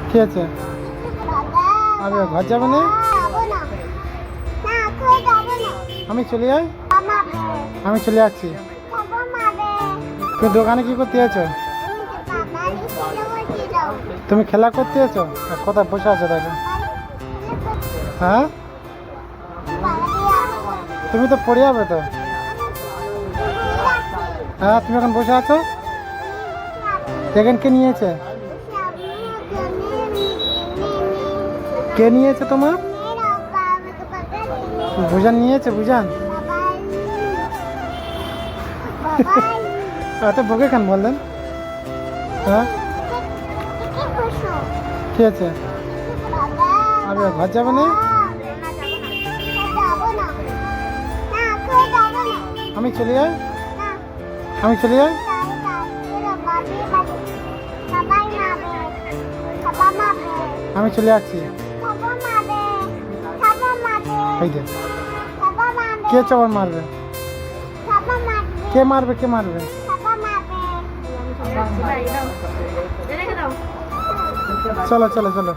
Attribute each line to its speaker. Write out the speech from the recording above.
Speaker 1: কি আছে? আরে ঘর যাবে না? আমি চলে যাই। আমি চলে যাচ্ছি। তুমি দোকানে কি করতে আছো? তুমি খেলা করতে আছো? কোথায় বসে আছো দেখো? হ্যাঁ, তুমি তো পড়ে যাবে তো। হ্যাঁ, তুমি এখন বসে আছো। এখানে কে নিয়েছে? কে নিয়েছে তোমার? বুঝান নিয়েছে, বুঝান। এত বকে কেন বললেন? হ্যাঁ, কি আছে? আরে ঘর যাবে না? আমি চলে যাই। আমি চলে যাই। আমি চলে যাচ্ছি। এই যে কে চবর মারবে? কে মারবে? কে মারবে? চলো চলো চলো।